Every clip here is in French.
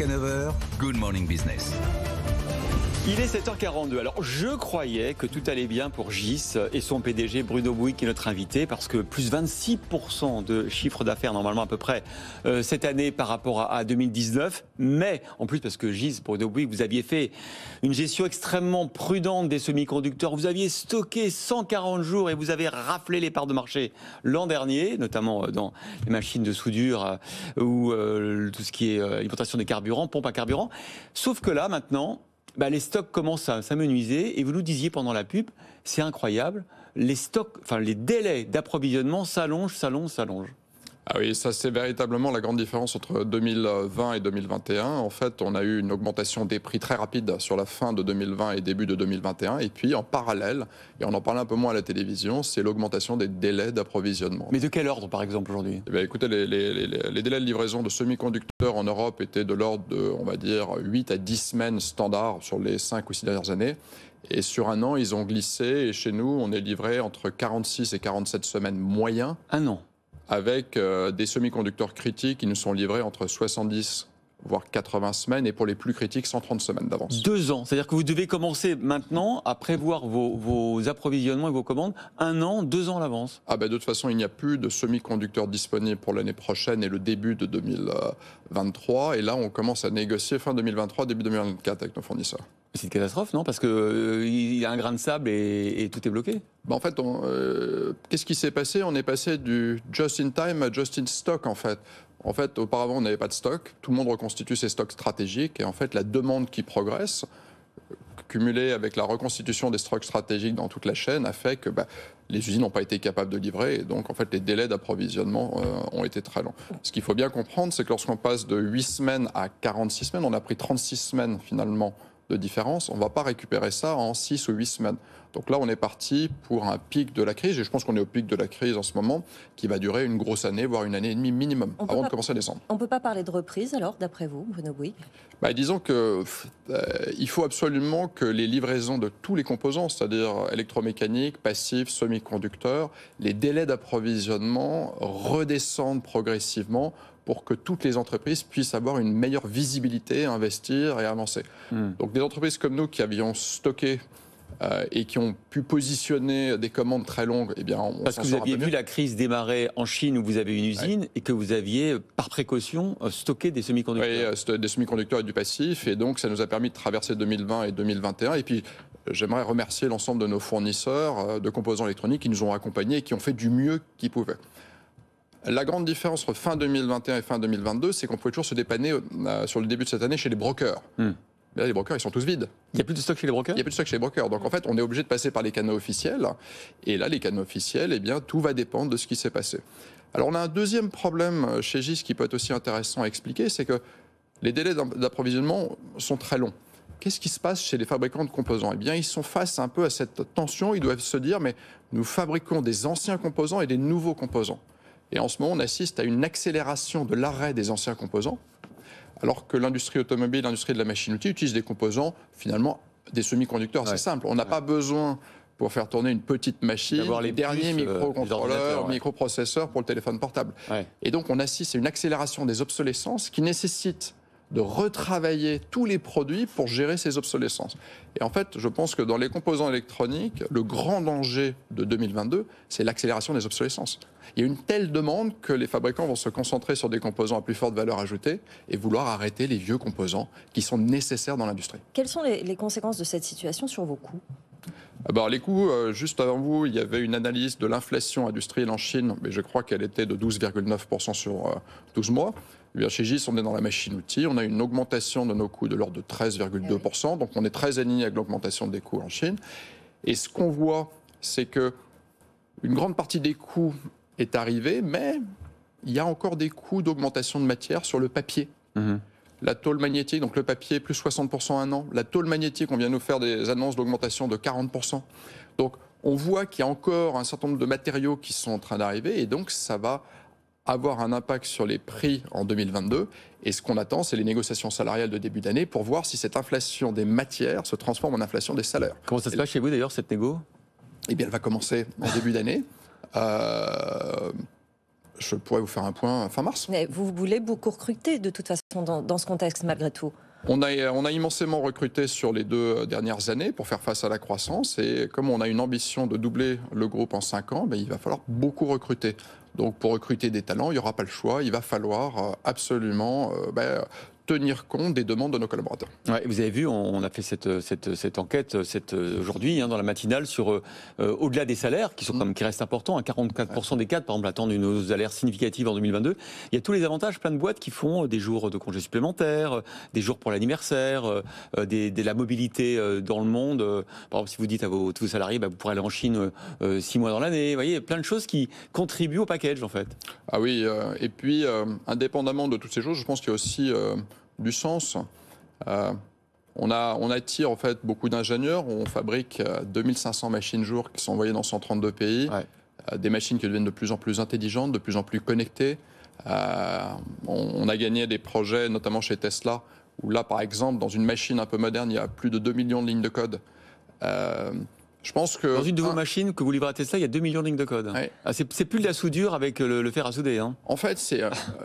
Jusqu'à 9h, Good Morning Business. Il est 7h42. Alors, je croyais que tout allait bien pour GIS et son PDG Bruno Bouygues qui est notre invité parce que plus 26% de chiffre d'affaires normalement à peu près cette année par rapport à 2019. Mais en plus parce que GIS, Bruno Bouygues, vous aviez fait une gestion extrêmement prudente des semi-conducteurs. Vous aviez stocké 140 jours et vous avez raflé les parts de marché l'an dernier, notamment dans les machines de soudure ou tout ce qui est alimentation des carburants, pompe à carburant. Sauf que là, maintenant, les stocks commencent à s'amenuiser et vous nous disiez pendant la pub, c'est incroyable, les délais d'approvisionnement s'allongent. Ah oui, ça c'est véritablement la grande différence entre 2020 et 2021. En fait, on a eu une augmentation des prix très rapide sur la fin de 2020 et début de 2021. Et puis en parallèle, et on en parlait un peu moins à la télévision, c'est l'augmentation des délais d'approvisionnement. Mais de quel ordre par exemple aujourd'hui ? Écoutez, les délais de livraison de semi-conducteurs en Europe étaient de l'ordre de, on va dire, 8 à 10 semaines standard sur les 5 ou 6 dernières années. Et sur un an, ils ont glissé. Et chez nous, on est livré entre 46 et 47 semaines moyens. Un an. Avec des semi-conducteurs critiques qui nous sont livrés entre 70 voire 80 semaines et pour les plus critiques 130 semaines d'avance. 2 ans, c'est-à-dire que vous devez commencer maintenant à prévoir vos approvisionnements et vos commandes 1 an, 2 ans à l'avance. De toute façon, il n'y a plus de semi-conducteurs disponibles pour l'année prochaine et le début de 2023 et là on commence à négocier fin 2023, début 2024 avec nos fournisseurs. C'est une catastrophe, non ? Parce qu'il y a un grain de sable et tout est bloqué. En fait, qu'est-ce qui s'est passé ? On est passé du just-in-time à just-in-stock, en fait. En fait, auparavant, on n'avait pas de stock. Tout le monde reconstitue ses stocks stratégiques. Et en fait, la demande qui progresse, cumulée avec la reconstitution des stocks stratégiques dans toute la chaîne, a fait que les usines n'ont pas été capables de livrer. Et donc, en fait, les délais d'approvisionnement ont été très longs. Ce qu'il faut bien comprendre, c'est que lorsqu'on passe de 8 semaines à 46 semaines, on a pris 36 semaines, finalement, de différence, on ne va pas récupérer ça en 6 ou 8 semaines. Donc là, on est parti pour un pic de la crise, et je pense qu'on est au pic de la crise en ce moment, qui va durer une grosse année, voire une année et demie minimum, avant de commencer à descendre. On ne peut pas parler de reprise, alors, d'après vous, Bruno Bouygues ? Disons qu'il faut absolument que les livraisons de tous les composants, c'est-à-dire électromécanique, passifs, semi-conducteurs, les délais d'approvisionnement redescendent progressivement pour que toutes les entreprises puissent avoir une meilleure visibilité, investir et avancer. Donc des entreprises comme nous qui avions stocké et qui ont pu positionner des commandes très longues, on parce que vous aviez vu la crise démarrer en Chine où vous avez une usine et que vous aviez, par précaution, stocké des semi-conducteurs. Oui, des semi-conducteurs et du passif, et donc ça nous a permis de traverser 2020 et 2021. Et puis, j'aimerais remercier l'ensemble de nos fournisseurs de composants électroniques qui nous ont accompagnés et qui ont fait du mieux qu'ils pouvaient. La grande différence entre fin 2021 et fin 2022, c'est qu'on pouvait toujours se dépanner sur le début de cette année chez les brokers. Mais là, les brokers, ils sont tous vides. Il n'y a plus de stock chez les brokers ? Il n'y a plus de stock chez les brokers. Donc, en fait, on est obligé de passer par les canaux officiels. Et là, les canaux officiels, tout va dépendre de ce qui s'est passé. Alors, on a un deuxième problème chez GIS qui peut être aussi intéressant à expliquer, c'est que les délais d'approvisionnement sont très longs. Qu'est-ce qui se passe chez les fabricants de composants ? Ils sont face un peu à cette tension. Ils doivent se dire, mais nous fabriquons des anciens composants et des nouveaux composants. Et en ce moment, on assiste à une accélération de l'arrêt des anciens composants, alors que l'industrie automobile, l'industrie de la machine-outil utilisent des composants, finalement, des semi-conducteurs. C'est simple, on n'a pas besoin, pour faire tourner une petite machine, d'avoir les derniers microcontrôleurs, microprocesseurs pour le téléphone portable. Et donc, on assiste à une accélération des obsolescences qui nécessite de retravailler tous les produits pour gérer ces obsolescences. Et en fait, je pense que dans les composants électroniques, le grand danger de 2022, c'est l'accélération des obsolescences. Il y a une telle demande que les fabricants vont se concentrer sur des composants à plus forte valeur ajoutée et vouloir arrêter les vieux composants qui sont nécessaires dans l'industrie. Quelles sont les conséquences de cette situation sur vos coûts ? Les coûts, juste avant vous, il y avait une analyse de l'inflation industrielle en Chine, mais je crois qu'elle était de 12,9% sur 12 mois. Chez GIS, on est dans la machine-outil, on a une augmentation de nos coûts de l'ordre de 13,2%, donc on est très aligné avec l'augmentation des coûts en Chine. Et ce qu'on voit, c'est qu'une grande partie des coûts est arrivée, mais il y a encore des coûts d'augmentation de matière sur le papier. La tôle magnétique, donc le papier, plus 60% un an. La tôle magnétique, on vient nous faire des annonces d'augmentation de 40%. Donc on voit qu'il y a encore un certain nombre de matériaux qui sont en train d'arriver, et donc ça va avoir un impact sur les prix en 2022. Et ce qu'on attend, c'est les négociations salariales de début d'année pour voir si cette inflation des matières se transforme en inflation des salaires. Comment ça se passe chez vous d'ailleurs, cette négo ? Elle va commencer en début d'année. Je pourrais vous faire un point fin mars. Mais vous voulez beaucoup recruter de toute façon dans ce contexte malgré tout. On a immensément recruté sur les 2 dernières années pour faire face à la croissance. Et comme on a une ambition de doubler le groupe en 5 ans, il va falloir beaucoup recruter. Donc pour recruter des talents, il n'y aura pas le choix. Il va falloir absolument tenir compte des demandes de nos collaborateurs. Ouais, vous avez vu, on a fait cette enquête aujourd'hui dans la matinale sur au-delà des salaires qui restent importants. 44% des cadres, par exemple, attendent une hausse de salaire significative en 2022. Il y a tous les avantages, plein de boîtes qui font des jours de congés supplémentaires, des jours pour l'anniversaire, de la mobilité dans le monde. Par exemple, si vous dites à tous vos salariés, vous pourrez aller en Chine 6 mois dans l'année. Vous voyez, plein de choses qui contribuent au package en fait. Ah oui, et puis indépendamment de toutes ces choses, je pense qu'il y a aussi du sens. On attire en fait beaucoup d'ingénieurs. On fabrique 2500 machines jour qui sont envoyées dans 132 pays. Ouais. Des machines qui deviennent de plus en plus intelligentes, de plus en plus connectées. On a gagné des projets, notamment chez Tesla, où là, par exemple, dans une machine un peu moderne, il y a plus de 2 millions de lignes de code. Je pense que dans une de vos machines que vous livrez à Tesla, il y a 2 millions de lignes de code. Ouais. C'est plus de la soudure avec le fer à souder. En fait, c'est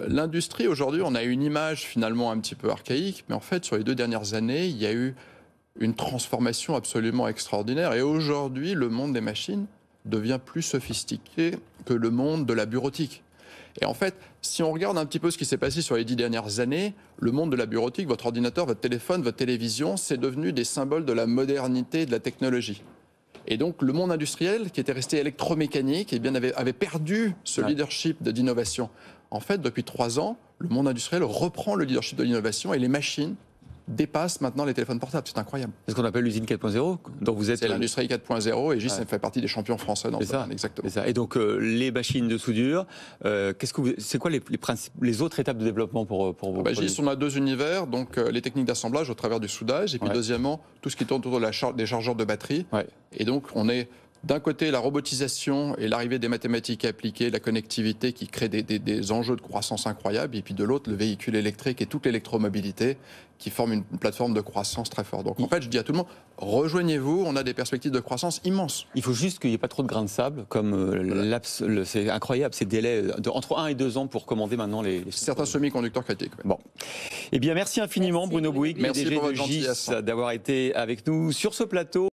l'industrie aujourd'hui. On a une image finalement un petit peu archaïque, mais en fait, sur les 2 dernières années, il y a eu une transformation absolument extraordinaire. Et aujourd'hui, le monde des machines devient plus sophistiqué que le monde de la bureautique. Et en fait, si on regarde un petit peu ce qui s'est passé sur les 10 dernières années, le monde de la bureautique, votre ordinateur, votre téléphone, votre télévision, c'est devenu des symboles de la modernité et de la technologie. Et donc, le monde industriel, qui était resté électromécanique, avait perdu ce leadership d'innovation. En fait, depuis 3 ans, le monde industriel reprend le leadership de l'innovation et les machines dépassent maintenant les téléphones portables. C'est incroyable. C'est ce qu'on appelle l'usine 4.0, dont vous êtes... C'est l'industrie 4.0 et GIS fait partie des champions français dans ce domaine. Exactement. C'est ça. Et donc, les machines de soudure, c'est quoi les autres étapes de développement pour vous GIS, on a 2 univers, donc les techniques d'assemblage au travers du soudage, et puis deuxièmement, tout ce qui tourne autour des chargeurs de batterie. Ouais. Et donc, on est d'un côté la robotisation et l'arrivée des mathématiques appliquées, la connectivité qui crée des enjeux de croissance incroyables, et puis de l'autre, le véhicule électrique et toute l'électromobilité qui forment une plateforme de croissance très forte. Donc en fait, je dis à tout le monde, rejoignez-vous, on a des perspectives de croissance immenses. Il faut juste qu'il n'y ait pas trop de grains de sable, comme c'est incroyable, ces délais entre 1 et 2 ans pour commander maintenant certains semi-conducteurs critiques. Ouais. Bon. Eh bien, merci infiniment, Bruno Bouygues, PDG de GIS, d'avoir été avec nous sur ce plateau.